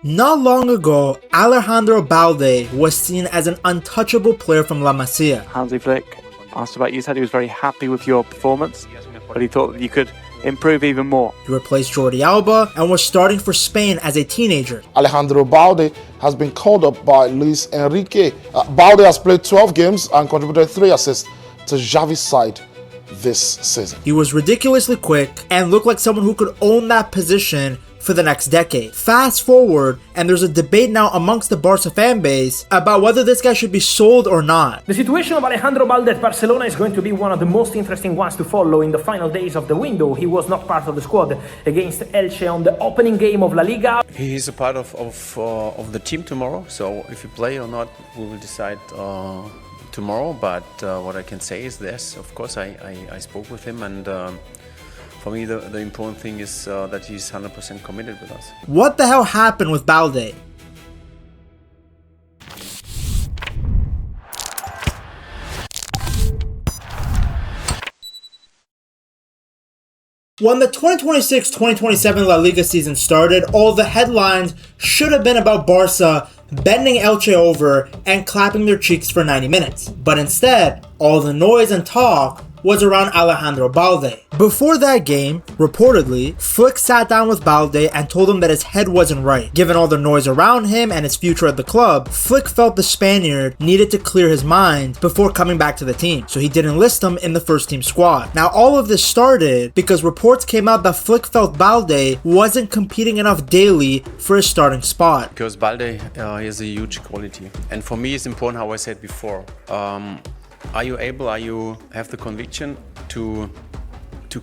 Not long ago, Alejandro Balde was seen as an untouchable player from La Masia. Hansi Flick asked about you, said he was very happy with your performance, but he thought that you could improve even more. He replaced Jordi Alba and was starting for Spain as a teenager. Alejandro Balde has been called up by Luis Enrique. Balde has played 12 games and contributed 3 assists to Xavi's side this season. He was ridiculously quick and looked like someone who could own that position for the next decade. Fast forward, and there's a debate now amongst the Barca fan base about whether this guy should be sold or not. The situation of Alejandro Balde at Barcelona is going to be one of the most interesting ones to follow in the final days of the window. He was not part of the squad against Elche on the opening game of La Liga. He is a part of the team tomorrow, so if he play or not, we will decide tomorrow. But what I can say is this: of course, I spoke with him, and for me, the important thing is that he's 100% committed with us. What the hell happened with Balde? When the 2026-2027 La Liga season started, all the headlines should have been about Barca bending Elche over and clapping their cheeks for 90 minutes. But instead, all the noise and talk was around Alejandro Balde. Before that game, reportedly, Flick sat down with Balde and told him that his head wasn't right. Given all the noise around him and his future at the club, Flick felt the Spaniard needed to clear his mind before coming back to the team, so he didn't list him in the first team squad. Now all of this started because reports came out that Flick felt Balde wasn't competing enough daily for his starting spot. Because Balde is a huge quality, and for me it's important, how I said before, are you have the conviction to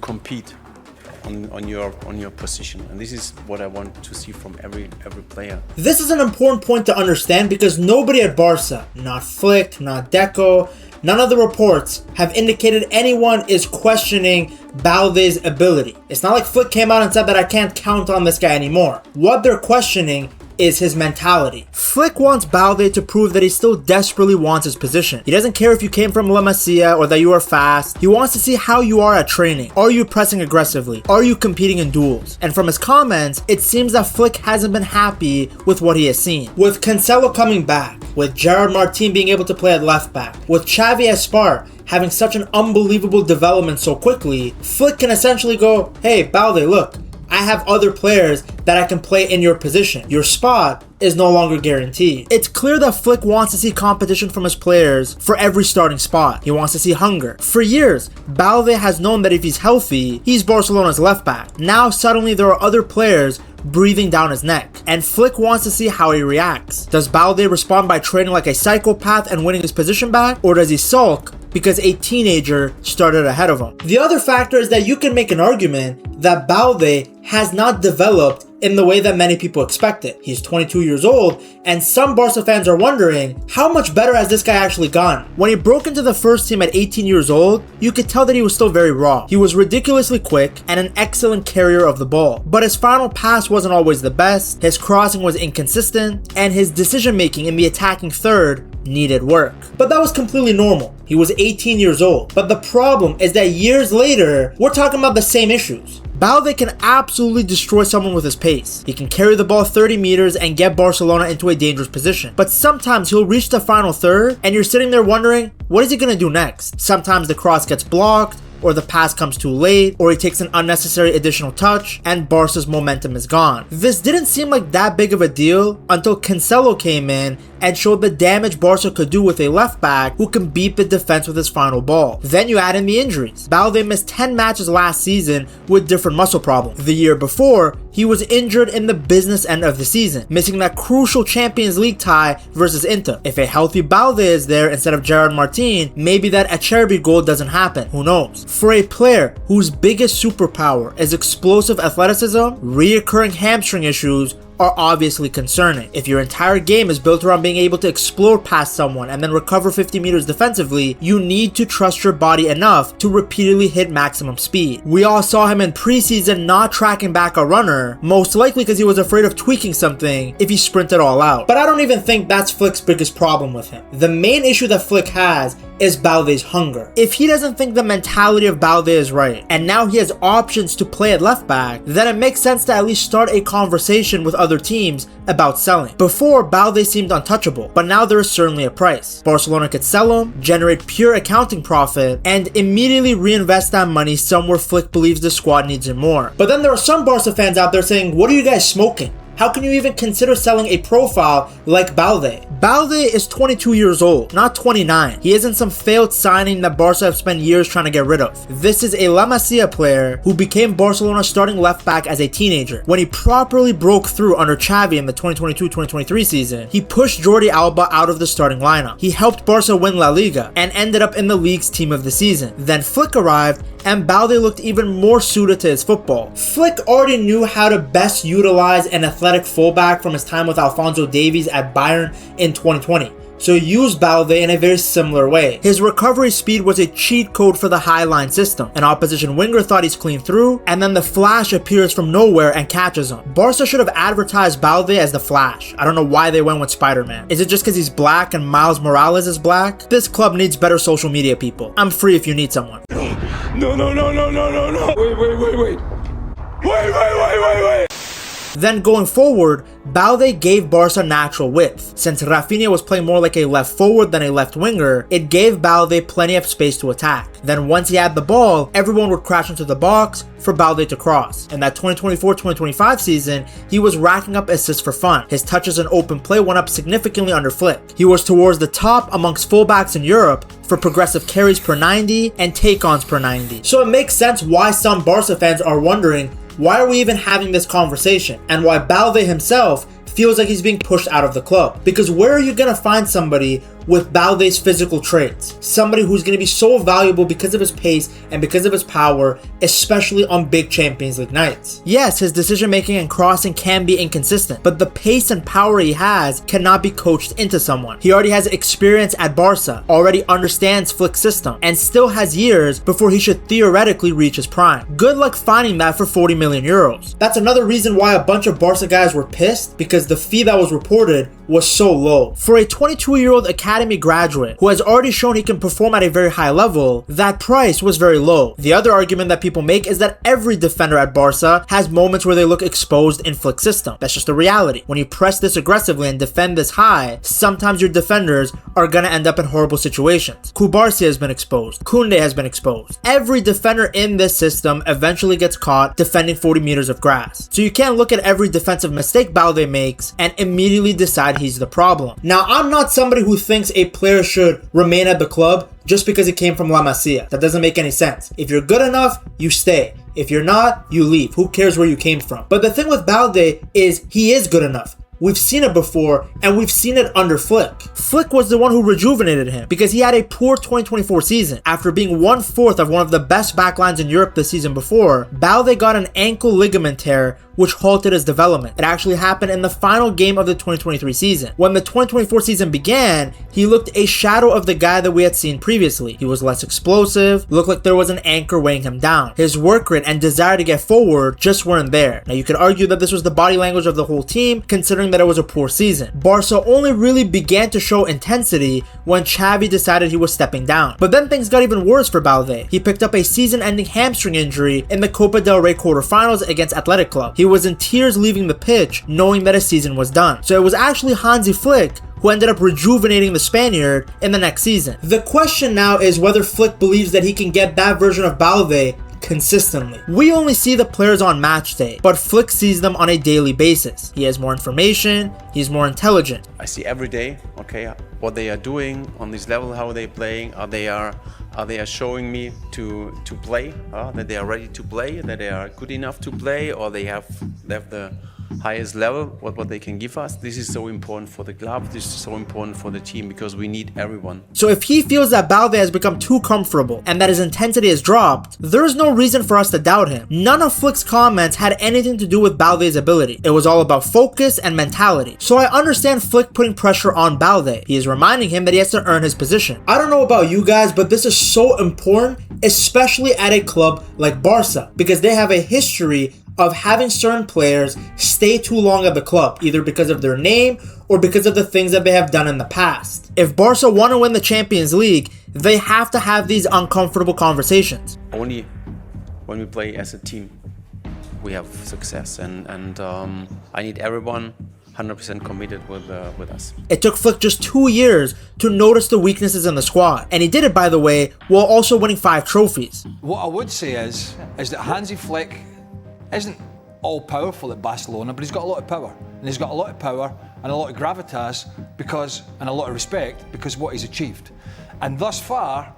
compete on your position? And this is what I want to see from every player. This is an important point to understand because nobody at Barca, not Flick, not Deco, none of the reports have indicated anyone is questioning Balde's ability. It's not like Flick came out and said that I can't count on this guy anymore. What they're questioning is his mentality. Flick wants Balde to prove that he still desperately wants his position. He doesn't care if you came from La Masia or that you are fast. He wants to see how you are at training. Are you pressing aggressively? Are you competing in duels? And from his comments, it seems that Flick hasn't been happy with what he has seen. With Cancelo coming back, with Gerard Martin being able to play at left back, with Xavi Espar having such an unbelievable development so quickly, Flick can essentially go, hey Balde, look, I have other players that I can play in your position. Your spot is no longer guaranteed. It's clear that Flick wants to see competition from his players for every starting spot. He wants to see hunger. For years, Balde has known that if he's healthy, he's Barcelona's left back. Now suddenly there are other players breathing down his neck, and Flick wants to see how he reacts. Does Balde respond by training like a psychopath and winning his position back, or does he sulk because a teenager started ahead of him? The other factor is that you can make an argument that Balde has not developed in the way that many people expected. He's 22 years old, and some Barca fans are wondering, how much better has this guy actually gone? When he broke into the first team at 18 years old, you could tell that he was still very raw. He was ridiculously quick and an excellent carrier of the ball, but his final pass wasn't always the best, his crossing was inconsistent, and his decision making in the attacking third needed work. But that was completely normal. He was 18 years old. But the problem is that years later, we're talking about the same issues. Balde can absolutely destroy someone with his pace. He can carry the ball 30 meters and get Barcelona into a dangerous position. But sometimes he'll reach the final third and you're sitting there wondering, what is he going to do next? Sometimes the cross gets blocked, or the pass comes too late, or he takes an unnecessary additional touch, and Barca's momentum is gone. This didn't seem like that big of a deal until Cancelo came in and showed the damage Barca could do with a left back who can beat the defense with his final ball. Then you add in the injuries. Balde missed 10 matches last season with different muscle problems. The year before, he was injured in the business end of the season, missing that crucial Champions League tie versus Inter. If a healthy Balde is there instead of Gerard Martin, maybe that Acerbi goal doesn't happen. Who knows? For a player whose biggest superpower is explosive athleticism, reoccurring hamstring issues are obviously concerning. If your entire game is built around being able to explode past someone and then recover 50 meters defensively, you need to trust your body enough to repeatedly hit maximum speed. We all saw him in preseason not tracking back a runner, most likely because he was afraid of tweaking something if he sprinted all out. But I don't even think that's Flick's biggest problem with him. The main issue that Flick has is Balde's hunger. If he doesn't think the mentality of Balde is right, and now he has options to play at left back, then it makes sense to at least start a conversation with other teams about selling. Before, Balde seemed untouchable, but now there is certainly a price. Barcelona could sell him, generate pure accounting profit, and immediately reinvest that money somewhere Flick believes the squad needs him more. But then there are some Barca fans out there saying, what are you guys smoking? How can you even consider selling a profile like Balde? Balde is 22 years old, not 29. He isn't some failed signing that Barca have spent years trying to get rid of. This is a La Masia player who became Barcelona's starting left back as a teenager. When he properly broke through under Xavi in the 2022-2023 season, he pushed Jordi Alba out of the starting lineup. He helped Barca win La Liga and ended up in the league's team of the season. Then Flick arrived and Balde looked even more suited to his football. Flick already knew how to best utilize an athletic fullback from his time with Alphonso Davies at Bayern in 2020. So he used Balde in a very similar way. His recovery speed was a cheat code for the high line system. An opposition winger thought he's clean through, and then the Flash appears from nowhere and catches him. Barca should have advertised Balde as the Flash. I don't know why they went with Spider-Man. Is it just because he's black and Miles Morales is black? This club needs better social media people. I'm free if you need someone. No. Wait. Then going forward, Balde gave Barca natural width. Since Rafinha was playing more like a left forward than a left winger, it gave Balde plenty of space to attack. Then once he had the ball, everyone would crash into the box for Balde to cross. In that 2024-2025 season, he was racking up assists for fun. His touches and open play went up significantly under Flick. He was towards the top amongst fullbacks in Europe for progressive carries per 90 and take-ons per 90. So it makes sense why some Barca fans are wondering, why are we even having this conversation? And why Balde himself feels like he's being pushed out of the club. Because where are you going to find somebody with Balde's physical traits? Somebody who's going to be so valuable because of his pace and because of his power, especially on big Champions League nights. Yes, his decision making and crossing can be inconsistent, but the pace and power he has cannot be coached into someone. He already has experience at Barca, already understands Flick's system, and still has years before he should theoretically reach his prime. Good luck finding that for 40 million euros. That's another reason why a bunch of Barca guys were pissed, because the fee that was reported was so low. For a 22-year-old academy graduate who has already shown he can perform at a very high level, that price was very low. The other argument that people make is that every defender at Barca has moments where they look exposed in Flick's system. That's just the reality. When you press this aggressively and defend this high, sometimes your defenders are gonna end up in horrible situations. Kubarsi has been exposed. Koundé has been exposed. Every defender in this system eventually gets caught defending 40 meters of grass. So you can't look at every defensive mistake Balde makes and immediately decide he's the problem. Now, I'm not somebody who thinks a player should remain at the club just because he came from La Masia. That doesn't make any sense. If you're good enough, you stay. If you're not, you leave. Who cares where you came from? But the thing with Balde is he is good enough. We've seen it before, and we've seen it under Flick. Flick was the one who rejuvenated him because he had a poor 2024 season. After being 1/4 of one of the best backlines in Europe the season before, Balde got an ankle ligament tear which halted his development. It actually happened in the final game of the 2023 season. When the 2024 season began, he looked a shadow of the guy that we had seen previously. He was less explosive, looked like there was an anchor weighing him down. His work rate and desire to get forward just weren't there. Now you could argue that this was the body language of the whole team, considering that it was a poor season. Barca only really began to show intensity when Xavi decided he was stepping down. But then things got even worse for Balde. He picked up a season-ending hamstring injury in the Copa del Rey quarterfinals against Athletic Club. He was in tears leaving the pitch, knowing that his season was done. So it was actually Hansi Flick who ended up rejuvenating the Spaniard in the next season. The question now is whether Flick believes that he can get that version of Balde consistently. We only see the players on match day, but Flick sees them on a daily basis. He has more information, he's more intelligent. I see every day, okay, what they are doing on this level, how they're playing, are they showing me to play, that they are ready to play, that they are good enough to play, or they have the highest level, what they can give us. This is so important for the club, this is so important for the team, because we need everyone. So if he feels that Balde has become too comfortable and that his intensity has dropped, there is no reason for us to doubt him. None of Flick's comments had anything to do with Balde's ability. It was all about focus and mentality. So I understand Flick putting pressure on Balde. He is reminding him that he has to earn his position. I don't know about you guys, but this is so important, especially at a club like Barca, because they have a history of having certain players stay too long at the club, either because of their name or because of the things that they have done in the past. If Barca want to win the Champions League, they have to have these uncomfortable conversations. Only when we play as a team, we have success, and I need everyone 100% committed with us. It took Flick just 2 years to notice the weaknesses in the squad, and he did it, by the way, while also winning 5 trophies. What I would say is that Hansi Flick isn't all powerful at Barcelona, but he's got a lot of power, and he's got a lot of power and a lot of gravitas and a lot of respect because of what he's achieved. And thus far,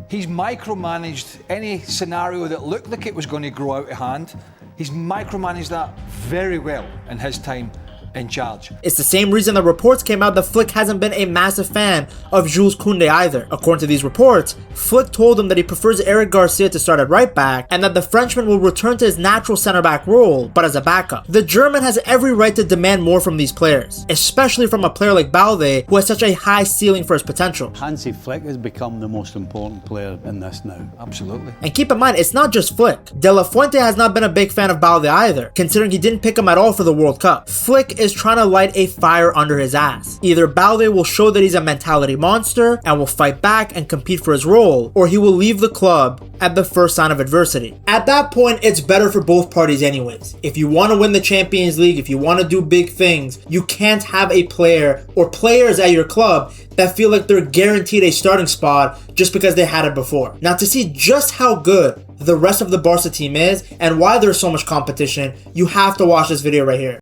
he's micromanaged any scenario that looked like it was going to grow out of hand. He's micromanaged that very well in his time in charge. It's the same reason the reports came out that Flick hasn't been a massive fan of Jules Koundé either. According to these reports, Flick told him that he prefers Eric Garcia to start at right back and that the Frenchman will return to his natural center back role, but as a backup. The German has every right to demand more from these players, especially from a player like Balde, who has such a high ceiling for his potential. Hansi Flick has become the most important player in this now. Absolutely. And keep in mind, it's not just Flick. De La Fuente has not been a big fan of Balde either, considering he didn't pick him at all for the World Cup. Flick is trying to light a fire under his ass. Either Balde will show that he's a mentality monster and will fight back and compete for his role, or he will leave the club at the first sign of adversity. At that point, it's better for both parties anyways. If you want to win the Champions League, if you want to do big things, you can't have a player or players at your club that feel like they're guaranteed a starting spot just because they had it before. Now, to see just how good the rest of the Barca team is and why there's so much competition, you have to watch this video right here.